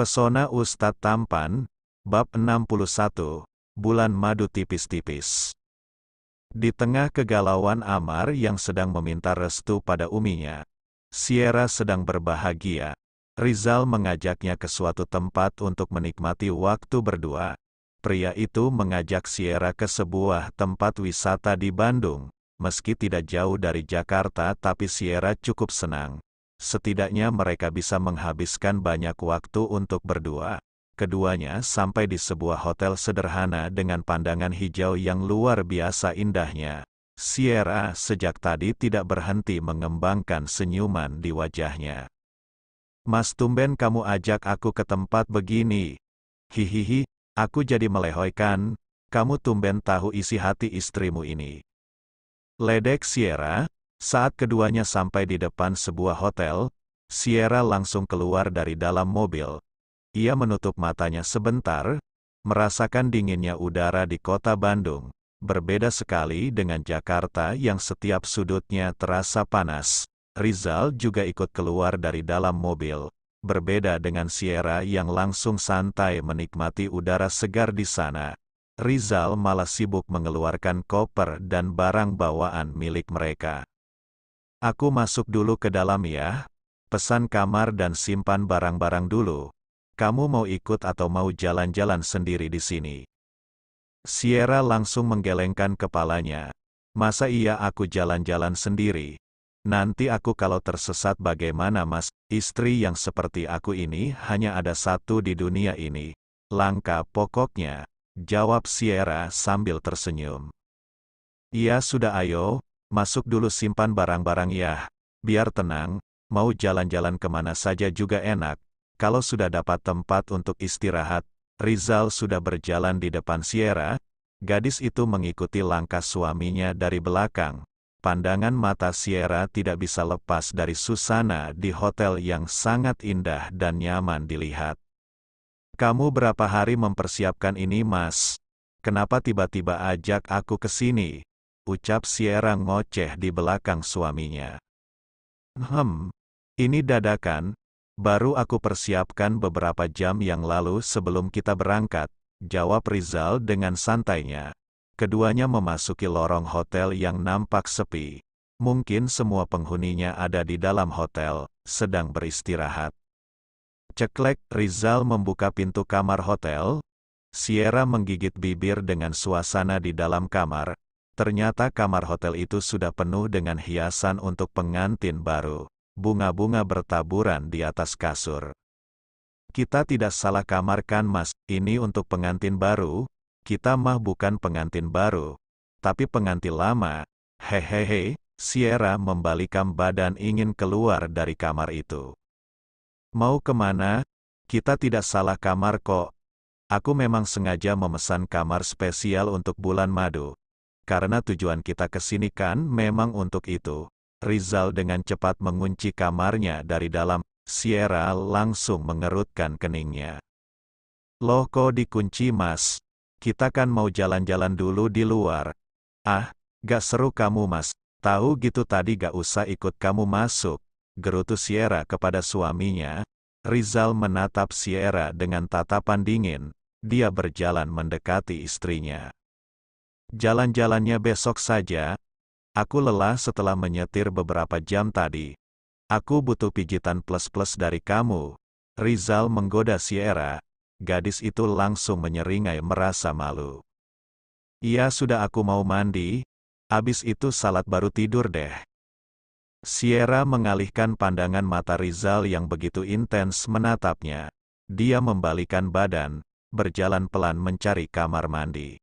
Pesona Ustadz Tampan, Bab 61, Bulan Madu Tipis-Tipis. Di tengah kegalauan Amar yang sedang meminta restu pada uminya, Sierra sedang berbahagia. Rizal mengajaknya ke suatu tempat untuk menikmati waktu berdua. Pria itu mengajak Sierra ke sebuah tempat wisata di Bandung. Meski tidak jauh dari Jakarta, tapi Sierra cukup senang. Setidaknya mereka bisa menghabiskan banyak waktu untuk berdua. Keduanya sampai di sebuah hotel sederhana dengan pandangan hijau yang luar biasa indahnya. Sierra sejak tadi tidak berhenti mengembangkan senyuman di wajahnya. "Mas, tumben kamu ajak aku ke tempat begini. Hihihi, aku jadi melehoi kan, kamu tumben tahu isi hati istrimu ini." Ledek Sierra. Saat keduanya sampai di depan sebuah hotel, Sierra langsung keluar dari dalam mobil. Ia menutup matanya sebentar, merasakan dinginnya udara di kota Bandung. Berbeda sekali dengan Jakarta yang setiap sudutnya terasa panas. Rizal juga ikut keluar dari dalam mobil. Berbeda dengan Sierra yang langsung santai menikmati udara segar di sana. Rizal malah sibuk mengeluarkan koper dan barang bawaan milik mereka. "Aku masuk dulu ke dalam ya. Pesan kamar dan simpan barang-barang dulu. Kamu mau ikut atau mau jalan-jalan sendiri di sini?" Sierra langsung menggelengkan kepalanya. "Masa iya aku jalan-jalan sendiri? Nanti aku kalau tersesat bagaimana, Mas? Istri yang seperti aku ini hanya ada satu di dunia ini. Langka pokoknya," jawab Sierra sambil tersenyum. "Iya sudah, ayo. Masuk dulu, simpan barang-barang ya. Biar tenang, mau jalan-jalan kemana saja juga enak. Kalau sudah dapat tempat untuk istirahat." Rizal sudah berjalan di depan Sierra. Gadis itu mengikuti langkah suaminya dari belakang. Pandangan mata Sierra tidak bisa lepas dari suasana di hotel yang sangat indah dan nyaman dilihat. "Kamu berapa hari mempersiapkan ini, Mas? Kenapa tiba-tiba ajak aku ke sini?" ucap Sierra ngoceh di belakang suaminya. Ini dadakan. Baru aku persiapkan beberapa jam yang lalu sebelum kita berangkat," jawab Rizal dengan santainya. Keduanya memasuki lorong hotel yang nampak sepi. Mungkin semua penghuninya ada di dalam hotel, sedang beristirahat. Ceklek, Rizal membuka pintu kamar hotel. Sierra menggigit bibir dengan suasana di dalam kamar. Ternyata kamar hotel itu sudah penuh dengan hiasan untuk pengantin baru. Bunga-bunga bertaburan di atas kasur. "Kita tidak salah kamar kan, Mas? Ini untuk pengantin baru. Kita mah bukan pengantin baru, tapi pengantin lama." Hehehe, Sierra membalikkan badan ingin keluar dari kamar itu. "Mau kemana? Kita tidak salah kamar kok. Aku memang sengaja memesan kamar spesial untuk bulan madu. Karena tujuan kita ke sini kan memang untuk itu." Rizal dengan cepat mengunci kamarnya dari dalam. Sierra langsung mengerutkan keningnya. "Loh, kok dikunci, Mas? Kita kan mau jalan-jalan dulu di luar." "Ah, gak seru kamu, Mas. Tahu gitu tadi gak usah ikut kamu masuk," gerutu Sierra kepada suaminya. Rizal menatap Sierra dengan tatapan dingin. Dia berjalan mendekati istrinya. "Jalan-jalannya besok saja. Aku lelah setelah menyetir beberapa jam tadi. Aku butuh pijitan plus-plus dari kamu." Rizal menggoda Sierra. Gadis itu langsung menyeringai merasa malu. "Iya sudah, aku mau mandi. Abis itu salat baru tidur deh." Sierra mengalihkan pandangan mata Rizal yang begitu intens menatapnya. Dia membalikkan badan, berjalan pelan mencari kamar mandi.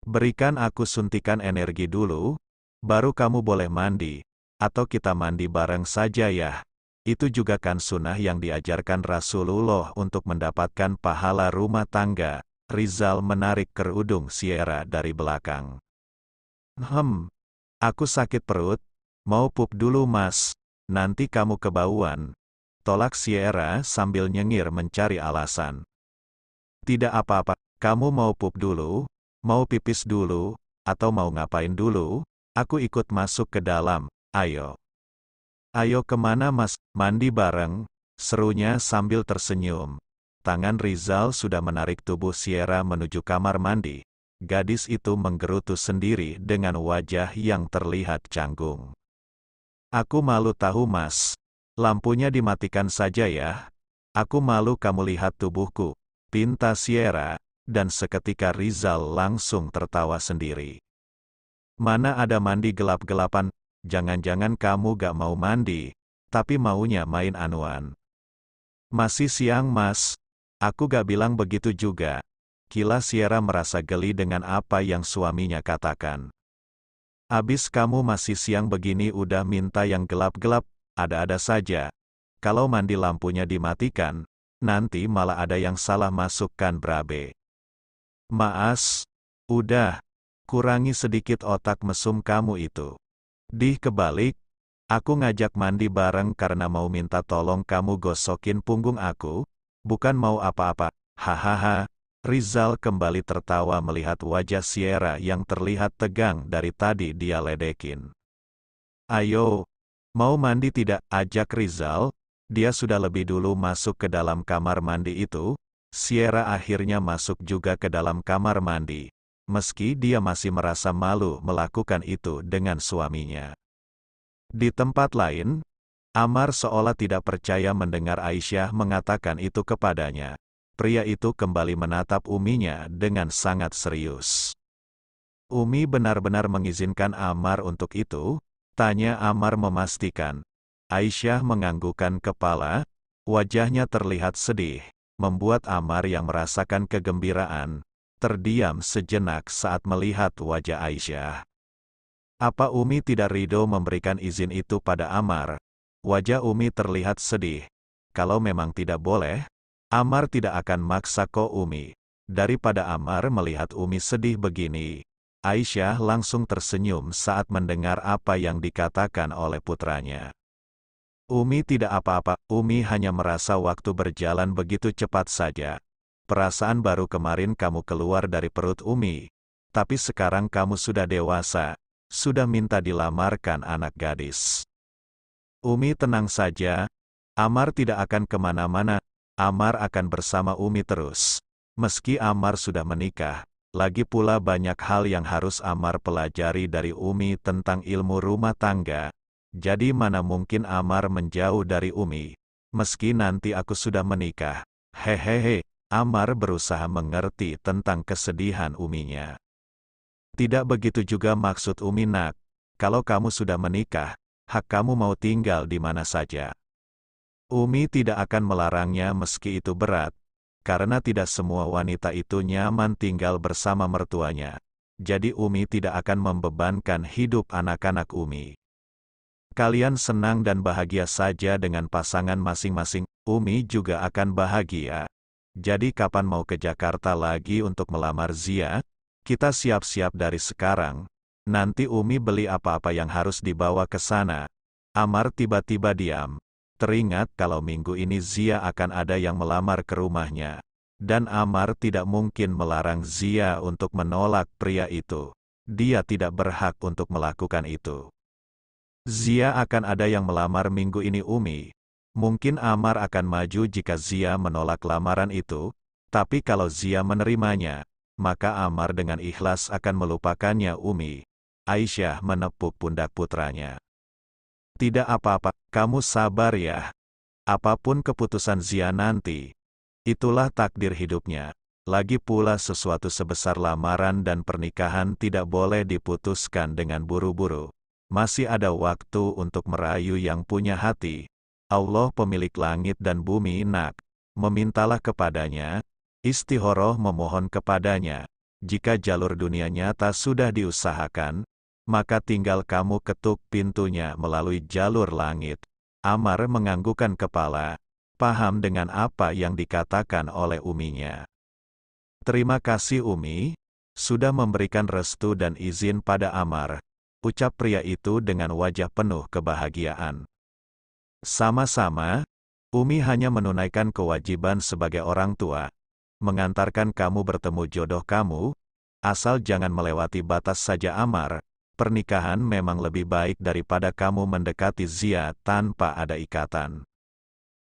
"Berikan aku suntikan energi dulu, baru kamu boleh mandi, atau kita mandi bareng saja ya. Itu juga kan sunnah yang diajarkan Rasulullah untuk mendapatkan pahala rumah tangga." Rizal menarik kerudung Sierra dari belakang. Aku sakit perut, mau pup dulu, Mas. Nanti kamu kebauan," tolak Sierra sambil nyengir mencari alasan. "Tidak apa-apa, kamu mau pup dulu, mau pipis dulu, atau mau ngapain dulu? Aku ikut masuk ke dalam, ayo." "Ayo kemana, Mas? Mandi bareng?" serunya sambil tersenyum. tangan Rizal sudah menarik tubuh Sierra menuju kamar mandi. Gadis itu menggerutu sendiri dengan wajah yang terlihat canggung. Aku malu tahu mas. Lampunya dimatikan saja ya. Aku malu kamu lihat tubuhku, pinta Sierra, dan seketika Rizal langsung tertawa sendiri. Mana ada mandi gelap-gelapan, jangan-jangan kamu gak mau mandi, tapi maunya main anuan. Masih siang mas. Aku gak bilang begitu juga. Kilas Sierra merasa geli dengan apa yang suaminya katakan. Abis kamu masih siang begini udah minta yang gelap-gelap, ada-ada saja. Kalau mandi lampunya dimatikan, nanti malah ada yang salah masukkan berabe. Maas, udah, kurangi sedikit otak mesum kamu itu. Kebalik, aku ngajak mandi bareng karena mau minta tolong kamu gosokin punggung aku, bukan mau apa-apa, hahaha. Rizal kembali tertawa melihat wajah Sierra yang terlihat tegang dari tadi dia ledekin. Ayo, mau mandi tidak? Ajak Rizal. Dia sudah lebih dulu masuk ke dalam kamar mandi itu. Sierra akhirnya masuk juga ke dalam kamar mandi. Meski dia masih merasa malu melakukan itu dengan suaminya. Di tempat lain, Amar seolah tidak percaya mendengar Aisyah mengatakan itu kepadanya. Pria itu kembali menatap Uminya dengan sangat serius. Umi benar-benar mengizinkan Amar untuk itu? Tanya Amar memastikan. Aisyah menganggukkan kepala, wajahnya terlihat sedih, membuat Amar yang merasakan kegembiraan, terdiam sejenak saat melihat wajah Aisyah. Apa Umi tidak ridho memberikan izin itu pada Amar? Wajah Umi terlihat sedih. Kalau memang tidak boleh, Amar tidak akan maksa kok Umi. Daripada Amar melihat Umi sedih begini, Aisyah langsung tersenyum saat mendengar apa yang dikatakan oleh putranya. Umi tidak apa-apa, Umi hanya merasa waktu berjalan begitu cepat saja. Perasaan baru kemarin kamu keluar dari perut Umi, tapi sekarang kamu sudah dewasa, sudah minta dilamarkan anak gadis. Umi tenang saja, Amar tidak akan kemana-mana. Amar akan bersama Umi terus. Meski Amar sudah menikah, lagi pula banyak hal yang harus Amar pelajari dari Umi tentang ilmu rumah tangga. Jadi mana mungkin Amar menjauh dari Umi. Meski nanti aku sudah menikah. Hehehe, Amar berusaha mengerti tentang kesedihan Uminya. Tidak begitu juga maksud Umi nak. Kalau kamu sudah menikah, hak kamu mau tinggal di mana saja. Umi tidak akan melarangnya meski itu berat, karena tidak semua wanita itu nyaman tinggal bersama mertuanya. Jadi Umi tidak akan membebankan hidup anak-anak Umi. Kalian senang dan bahagia saja dengan pasangan masing-masing, Umi juga akan bahagia. Jadi kapan mau ke Jakarta lagi untuk melamar Zia? Kita siap-siap dari sekarang. Nanti Umi beli apa-apa yang harus dibawa ke sana. Amar tiba-tiba diam. Teringat kalau minggu ini Zia akan ada yang melamar ke rumahnya. Dan Amar tidak mungkin melarang Zia untuk menolak pria itu. Dia tidak berhak untuk melakukan itu. Zia akan ada yang melamar minggu ini Umi. Mungkin Amar akan maju jika Zia menolak lamaran itu. Tapi kalau Zia menerimanya, maka Amar dengan ikhlas akan melupakannya Umi. Aisyah menepuk pundak putranya. Tidak apa-apa, kamu sabar ya. Apapun keputusan Zia nanti, itulah takdir hidupnya. Lagi pula sesuatu sebesar lamaran dan pernikahan tidak boleh diputuskan dengan buru-buru. Masih ada waktu untuk merayu yang punya hati. Allah pemilik langit dan bumi nak. Memintalah kepadanya, istikharah memohon kepadanya. Jika jalur dunia nyata sudah diusahakan, maka tinggal kamu ketuk pintunya melalui jalur langit. Amar menganggukkan kepala, paham dengan apa yang dikatakan oleh Uminya. Terima kasih Umi, sudah memberikan restu dan izin pada Amar, ucap pria itu dengan wajah penuh kebahagiaan. Sama-sama, Umi hanya menunaikan kewajiban sebagai orang tua, mengantarkan kamu bertemu jodoh kamu, asal jangan melewati batas saja Amar. Pernikahan memang lebih baik daripada kamu mendekati Zia tanpa ada ikatan.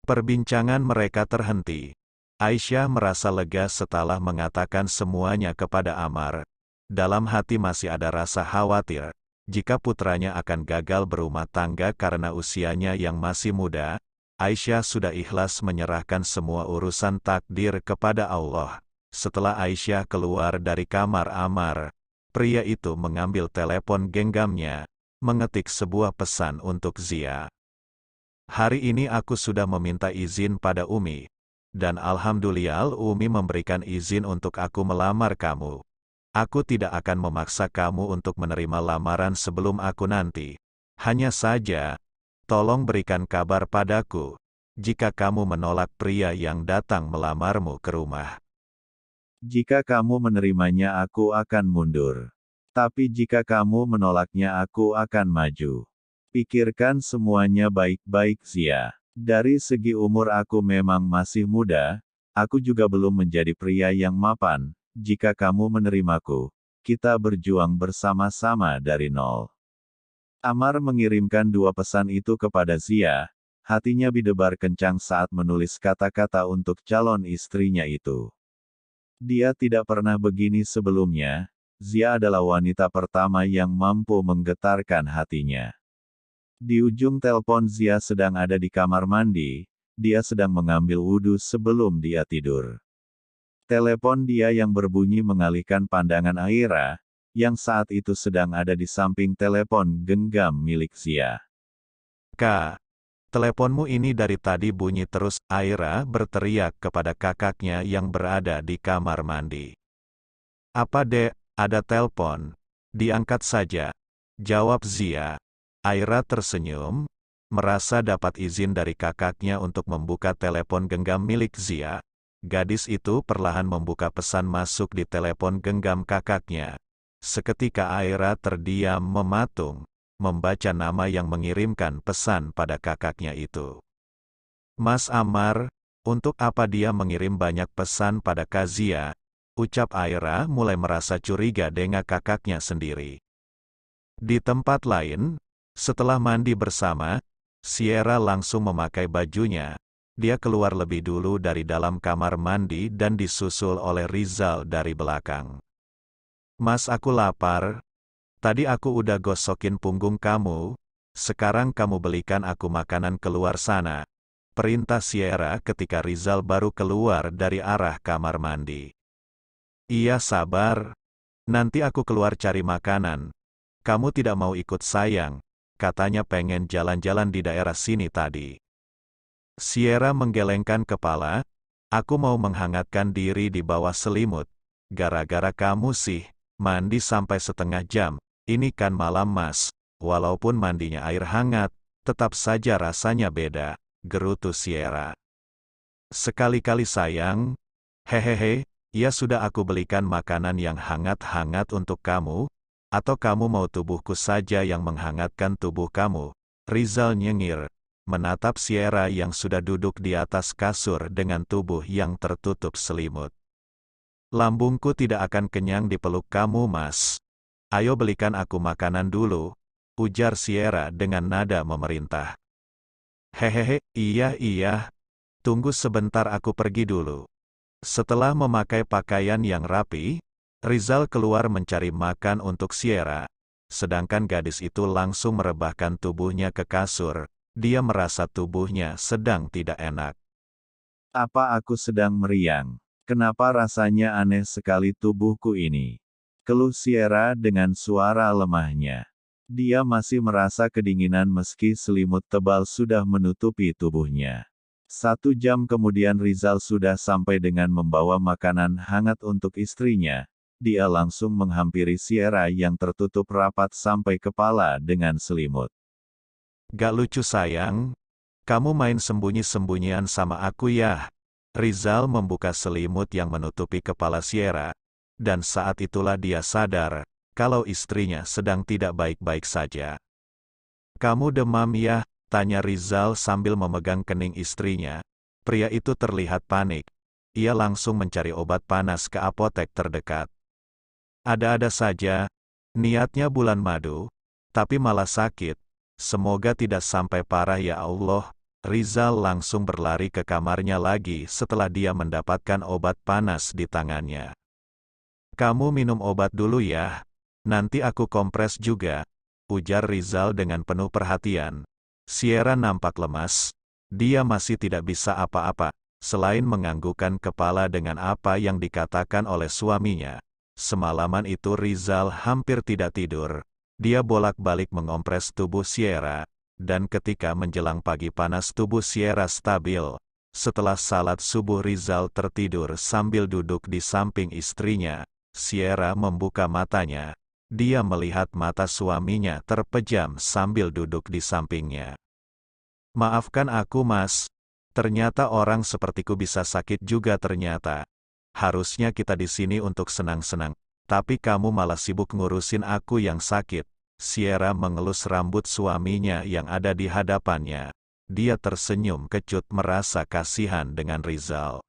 Perbincangan mereka terhenti. Aisyah merasa lega setelah mengatakan semuanya kepada Ammar. Dalam hati masih ada rasa khawatir, jika putranya akan gagal berumah tangga karena usianya yang masih muda. Aisyah sudah ikhlas menyerahkan semua urusan takdir kepada Allah. Setelah Aisyah keluar dari kamar Ammar, pria itu mengambil telepon genggamnya, mengetik sebuah pesan untuk Zia. Hari ini aku sudah meminta izin pada Umi, dan alhamdulillah Umi memberikan izin untuk aku melamar kamu. Aku tidak akan memaksa kamu untuk menerima lamaran sebelum aku nanti. Hanya saja, tolong berikan kabar padaku, jika kamu menolak pria yang datang melamarmu ke rumah. Jika kamu menerimanya aku akan mundur. Tapi jika kamu menolaknya aku akan maju. Pikirkan semuanya baik-baik Zia. Dari segi umur aku memang masih muda, aku juga belum menjadi pria yang mapan. Jika kamu menerimaku, kita berjuang bersama-sama dari nol. Ammar mengirimkan dua pesan itu kepada Zia, hatinya berdebar kencang saat menulis kata-kata untuk calon istrinya itu. Dia tidak pernah begini sebelumnya, Zia adalah wanita pertama yang mampu menggetarkan hatinya. Di ujung telepon Zia sedang ada di kamar mandi, dia sedang mengambil wudhu sebelum dia tidur. Telepon dia yang berbunyi mengalihkan pandangan Aira, yang saat itu sedang ada di samping telepon genggam milik Zia. Kak, teleponmu ini dari tadi bunyi terus. Aira berteriak kepada kakaknya yang berada di kamar mandi. Apa dek, ada telepon? Diangkat saja, jawab Zia. Aira tersenyum, merasa dapat izin dari kakaknya untuk membuka telepon genggam milik Zia. Gadis itu perlahan membuka pesan masuk di telepon genggam kakaknya. Seketika Aira terdiam mematung, membaca nama yang mengirimkan pesan pada kakaknya itu. Mas Ammar, untuk apa dia mengirim banyak pesan pada Kak Zia? Ucap Aira mulai merasa curiga dengan kakaknya sendiri. Di tempat lain, setelah mandi bersama, Sierra langsung memakai bajunya. Dia keluar lebih dulu dari dalam kamar mandi dan disusul oleh Rizal dari belakang. Mas, aku lapar. Tadi aku udah gosokin punggung kamu. Sekarang kamu belikan aku makanan keluar sana. Perintah Sierra ketika Rizal baru keluar dari arah kamar mandi. Iya sabar. Nanti aku keluar cari makanan. Kamu tidak mau ikut sayang. Katanya pengen jalan-jalan di daerah sini tadi. Sierra menggelengkan kepala. Aku mau menghangatkan diri di bawah selimut. Gara-gara kamu sih, mandi sampai setengah jam. Ini kan malam mas. Walaupun mandinya air hangat, tetap saja rasanya beda, gerutu Sierra. Sekali-kali sayang. Hehehe, ya sudah aku belikan makanan yang hangat-hangat untuk kamu. Atau kamu mau tubuhku saja yang menghangatkan tubuh kamu? Rizal nyengir, menatap Sierra yang sudah duduk di atas kasur dengan tubuh yang tertutup selimut. Lambungku tidak akan kenyang dipeluk kamu mas. Ayo belikan aku makanan dulu, ujar Sierra dengan nada memerintah. Hehehe, iya, tunggu sebentar aku pergi dulu. Setelah memakai pakaian yang rapi, Rizal keluar mencari makan untuk Sierra. Sedangkan gadis itu langsung merebahkan tubuhnya ke kasur. Dia merasa tubuhnya sedang tidak enak. Apa aku sedang meriang? Kenapa rasanya aneh sekali tubuhku ini? Keluh Sierra dengan suara lemahnya. Dia masih merasa kedinginan meski selimut tebal sudah menutupi tubuhnya. 1 jam kemudian Rizal sudah sampai dengan membawa makanan hangat untuk istrinya. Dia langsung menghampiri Sierra yang tertutup rapat sampai kepala dengan selimut. Gak lucu sayang, kamu main sembunyi-sembunyian sama aku ya. Rizal membuka selimut yang menutupi kepala Sierra, dan saat itulah dia sadar, kalau istrinya sedang tidak baik-baik saja. Kamu demam ya? Tanya Rizal sambil memegang kening istrinya. Pria itu terlihat panik. Ia langsung mencari obat panas ke apotek terdekat. Ada-ada saja, niatnya bulan madu, tapi malah sakit. Semoga tidak sampai parah ya Allah, Rizal langsung berlari ke kamarnya lagi setelah dia mendapatkan obat panas di tangannya. "Kamu minum obat dulu ya. Nanti aku kompres juga," ujar Rizal dengan penuh perhatian. Sierra nampak lemas. Dia masih tidak bisa apa-apa, selain menganggukkan kepala dengan apa yang dikatakan oleh suaminya. Semalaman itu Rizal hampir tidak tidur. Dia bolak-balik mengompres tubuh Sierra, dan ketika menjelang pagi panas tubuh Sierra stabil. Setelah salat subuh Rizal tertidur sambil duduk di samping istrinya. Sierra membuka matanya. Dia melihat mata suaminya terpejam sambil duduk di sampingnya. "Maafkan aku, Mas. Ternyata orang sepertiku bisa sakit juga ternyata. Harusnya kita di sini untuk senang-senang, tapi kamu malah sibuk ngurusin aku yang sakit." Sierra mengelus rambut suaminya yang ada di hadapannya. Dia tersenyum kecut merasa kasihan dengan Rizal.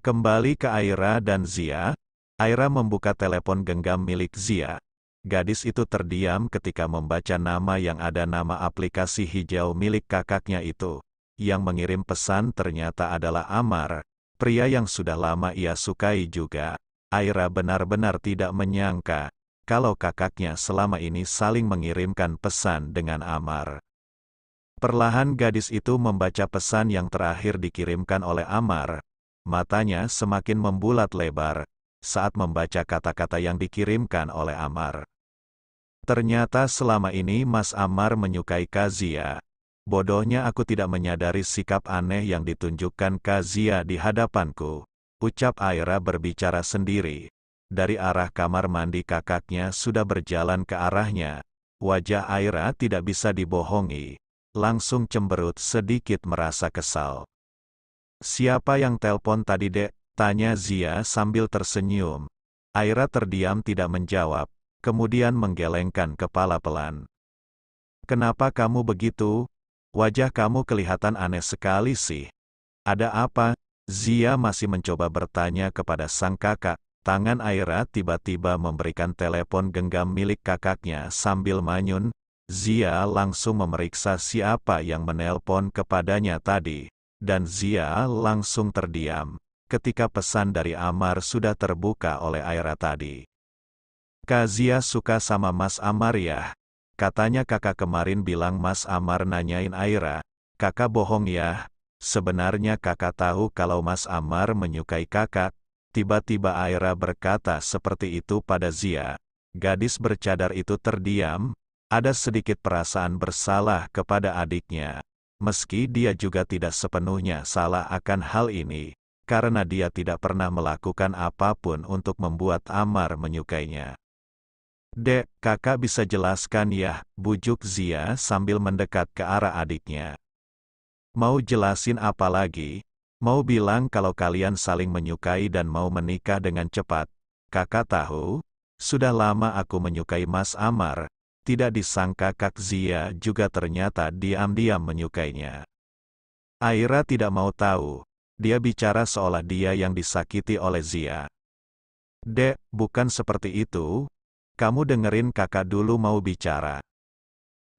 Kembali ke Aira dan Zia. Aira membuka telepon genggam milik Zia. Gadis itu terdiam ketika membaca nama yang ada nama aplikasi hijau milik kakaknya itu. Yang mengirim pesan ternyata adalah Amar, pria yang sudah lama ia sukai juga. Aira benar-benar tidak menyangka kalau kakaknya selama ini saling mengirimkan pesan dengan Amar. Perlahan gadis itu membaca pesan yang terakhir dikirimkan oleh Amar. Matanya semakin membulat lebar saat membaca kata-kata yang dikirimkan oleh Amar. "Ternyata selama ini Mas Amar menyukai Kazia. Bodohnya aku tidak menyadari sikap aneh yang ditunjukkan Kazia di hadapanku," ucap Aira berbicara sendiri. Dari arah kamar mandi kakaknya sudah berjalan ke arahnya. Wajah Aira tidak bisa dibohongi. Langsung cemberut sedikit merasa kesal. "Siapa yang telpon tadi, Dek?" tanya Zia sambil tersenyum. Aira terdiam tidak menjawab, kemudian menggelengkan kepala pelan. "Kenapa kamu begitu? Wajah kamu kelihatan aneh sekali sih. Ada apa?" Zia masih mencoba bertanya kepada sang kakak. Tangan Aira tiba-tiba memberikan telepon genggam milik kakaknya sambil manyun. Zia langsung memeriksa siapa yang menelpon kepadanya tadi. Dan Zia langsung terdiam ketika pesan dari Amar sudah terbuka oleh Aira tadi. "Kazia suka sama Mas Amar ya? Katanya kakak kemarin bilang Mas Amar nanyain Aira." "Kakak bohong ya. Sebenarnya kakak tahu kalau Mas Amar menyukai kakak." Tiba-tiba Aira berkata seperti itu pada Zia. Gadis bercadar itu terdiam. Ada sedikit perasaan bersalah kepada adiknya. Meski dia juga tidak sepenuhnya salah akan hal ini, karena dia tidak pernah melakukan apapun untuk membuat Amar menyukainya. "Dek, kakak bisa jelaskan ya?" bujuk Zia sambil mendekat ke arah adiknya. "Mau jelasin apa lagi? Mau bilang kalau kalian saling menyukai dan mau menikah dengan cepat. Kakak tahu, sudah lama aku menyukai Mas Amar." Tidak disangka Kak Zia juga ternyata diam-diam menyukainya. Aira tidak mau tahu. Dia bicara seolah dia yang disakiti oleh Zia. "Dek, bukan seperti itu. Kamu dengerin kakak dulu mau bicara.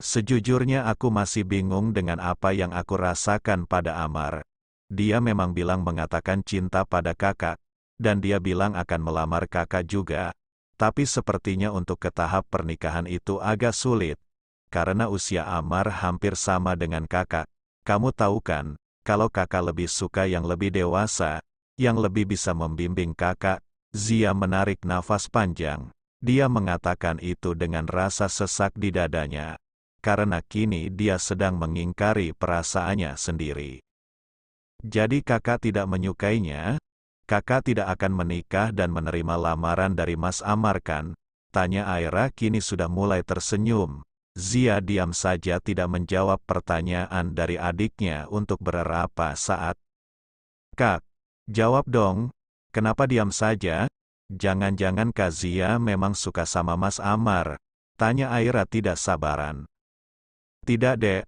Sejujurnya aku masih bingung dengan apa yang aku rasakan pada Amar. Dia memang bilang mengatakan cinta pada kakak, dan dia bilang akan melamar kakak juga. Tapi sepertinya untuk ke tahap pernikahan itu agak sulit, karena usia Amar hampir sama dengan kakak. Kamu tahu kan, kalau kakak lebih suka yang lebih dewasa, yang lebih bisa membimbing kakak." Zia menarik nafas panjang. Dia mengatakan itu dengan rasa sesak di dadanya, karena kini dia sedang mengingkari perasaannya sendiri. "Jadi kakak tidak menyukainya? Kakak tidak akan menikah dan menerima lamaran dari Mas Amar kan?" tanya Aira kini sudah mulai tersenyum. Zia diam saja tidak menjawab pertanyaan dari adiknya untuk beberapa saat. "Kak, jawab dong. Kenapa diam saja? Jangan-jangan Kak Zia memang suka sama Mas Amar?" tanya Aira tidak sabaran. "Tidak, Dek.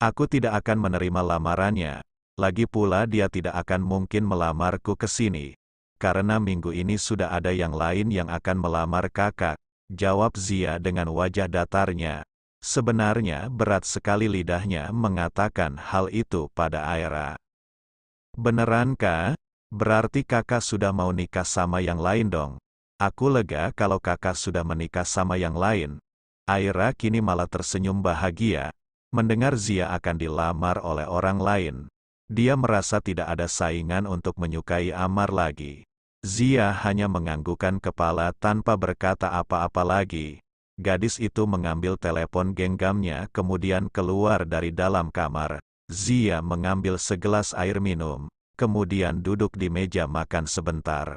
Aku tidak akan menerima lamarannya. Lagi pula dia tidak akan mungkin melamarku ke sini. Karena minggu ini sudah ada yang lain yang akan melamar kakak," jawab Zia dengan wajah datarnya. Sebenarnya berat sekali lidahnya mengatakan hal itu pada Aira. Beneran kah? Berarti kakak sudah mau nikah sama yang lain dong. Aku lega kalau kakak sudah menikah sama yang lain. Aira kini malah tersenyum bahagia, mendengar Zia akan dilamar oleh orang lain. Dia merasa tidak ada saingan untuk menyukai Amar lagi. Zia hanya menganggukkan kepala tanpa berkata apa-apa lagi. Gadis itu mengambil telepon genggamnya kemudian keluar dari dalam kamar. Zia mengambil segelas air minum, kemudian duduk di meja makan sebentar.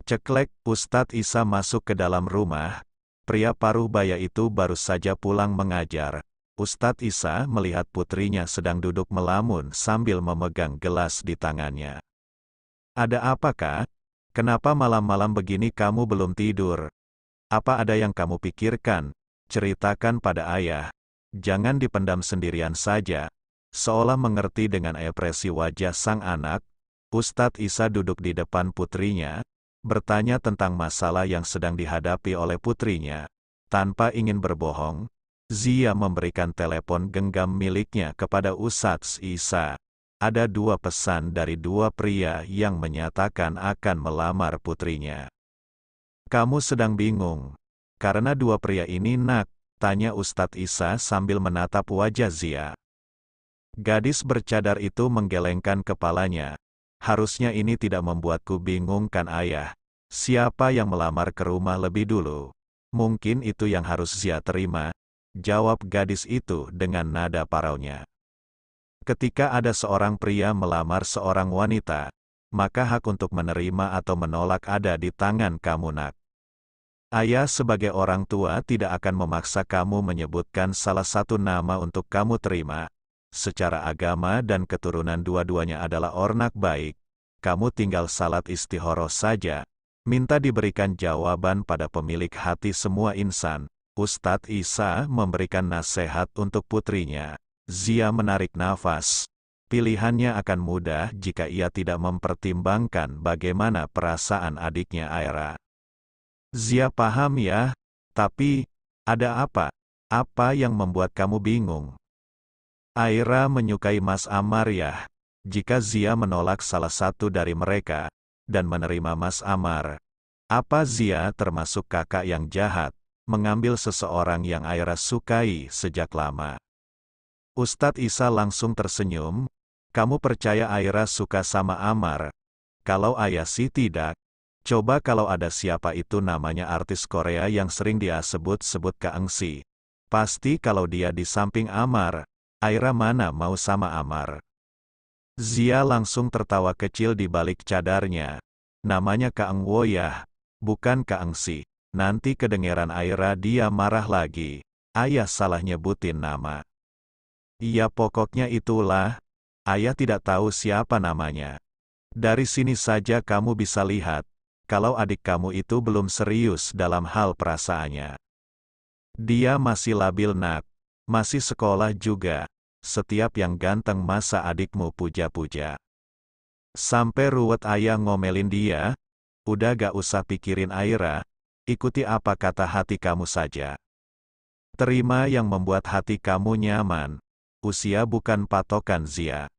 Ceklek, Ustadz Isa masuk ke dalam rumah. Pria paruh baya itu baru saja pulang mengajar. Ustadz Isa melihat putrinya sedang duduk melamun sambil memegang gelas di tangannya. Ada apa kak? Kenapa malam-malam begini kamu belum tidur? Apa ada yang kamu pikirkan? Ceritakan pada ayah. Jangan dipendam sendirian saja. Seolah mengerti dengan ekspresi wajah sang anak, Ustadz Isa duduk di depan putrinya, bertanya tentang masalah yang sedang dihadapi oleh putrinya. Tanpa ingin berbohong, Zia memberikan telepon genggam miliknya kepada Ustadz Isa. Ada 2 pesan dari 2 pria yang menyatakan akan melamar putrinya. Kamu sedang bingung. Karena 2 pria ini nak? Tanya Ustadz Isa sambil menatap wajah Zia. Gadis bercadar itu menggelengkan kepalanya. Harusnya ini tidak membuatku bingung kan ayah. Siapa yang melamar ke rumah lebih dulu? Mungkin itu yang harus Zia terima. Jawab gadis itu dengan nada paraunya. Ketika ada seorang pria melamar seorang wanita, maka hak untuk menerima atau menolak ada di tangan kamu nak. Ayah sebagai orang tua tidak akan memaksa kamu menyebutkan salah satu nama untuk kamu terima. Secara agama dan keturunan dua-duanya adalah ornak baik. Kamu tinggal salat istikharah saja. Minta diberikan jawaban pada pemilik hati semua insan. Ustadz Isa memberikan nasihat untuk putrinya. Zia menarik nafas. Pilihannya akan mudah jika ia tidak mempertimbangkan bagaimana perasaan adiknya Aira. Zia paham ya, tapi, ada apa? Apa yang membuat kamu bingung? Aira menyukai Mas Amar ya. Jika Zia menolak salah satu dari mereka, dan menerima Mas Amar, apa Zia termasuk kakak yang jahat, mengambil seseorang yang Aira sukai sejak lama? Ustadz Isa langsung tersenyum. Kamu percaya Aira suka sama Amar? Kalau ayah sih tidak. Coba kalau ada siapa itu namanya artis Korea yang sering dia sebut-sebut Kaengsi. Pasti kalau dia di samping Amar, Aira mana mau sama Amar. Zia langsung tertawa kecil di balik cadarnya. Namanya Kaeng Woyah, bukan Kaengsi. Nanti kedengeran Aira dia marah lagi. Ayah salah nyebutin nama. Iya pokoknya itulah. Ayah tidak tahu siapa namanya. Dari sini saja kamu bisa lihat, kalau adik kamu itu belum serius dalam hal perasaannya. Dia masih labil nak, masih sekolah juga. Setiap yang ganteng masa adikmu puja-puja. Sampai ruwet ayah ngomelin dia. Udah gak usah pikirin Aira, ikuti apa kata hati kamu saja. Terima yang membuat hati kamu nyaman. Usia bukan patokan Zia.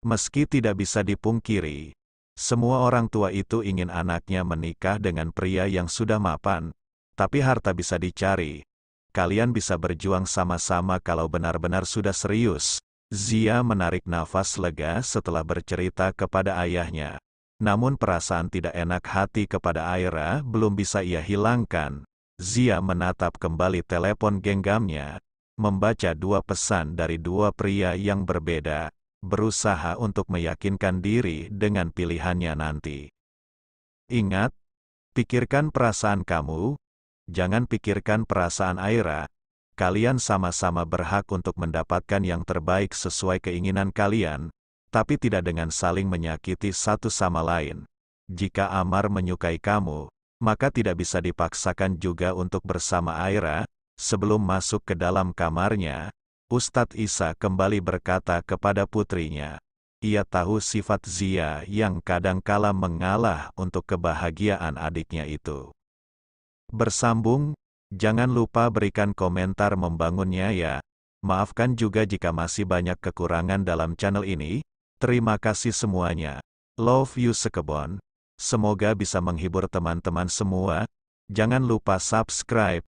Meski tidak bisa dipungkiri, semua orang tua itu ingin anaknya menikah dengan pria yang sudah mapan, tapi harta bisa dicari. Kalian bisa berjuang sama-sama kalau benar-benar sudah serius. Zia menarik nafas lega setelah bercerita kepada ayahnya. Namun perasaan tidak enak hati kepada Aira belum bisa ia hilangkan. Zia menatap kembali telepon genggamnya, membaca 2 pesan dari 2 pria yang berbeda. Berusaha untuk meyakinkan diri dengan pilihannya nanti. Ingat, pikirkan perasaan kamu, jangan pikirkan perasaan Aira. Kalian sama-sama berhak untuk mendapatkan yang terbaik sesuai keinginan kalian, tapi tidak dengan saling menyakiti satu sama lain. Jika Amar menyukai kamu, maka tidak bisa dipaksakan juga untuk bersama Aira. Sebelum masuk ke dalam kamarnya, Ustadz Isa kembali berkata kepada putrinya. Ia tahu sifat Zia yang kadangkala mengalah untuk kebahagiaan adiknya itu. Bersambung, Jangan lupa berikan komentar membangunnya ya. Maafkan juga jika masih banyak kekurangan dalam channel ini. Terima kasih semuanya. Love you sekebon. Semoga bisa menghibur teman-teman semua. Jangan lupa subscribe,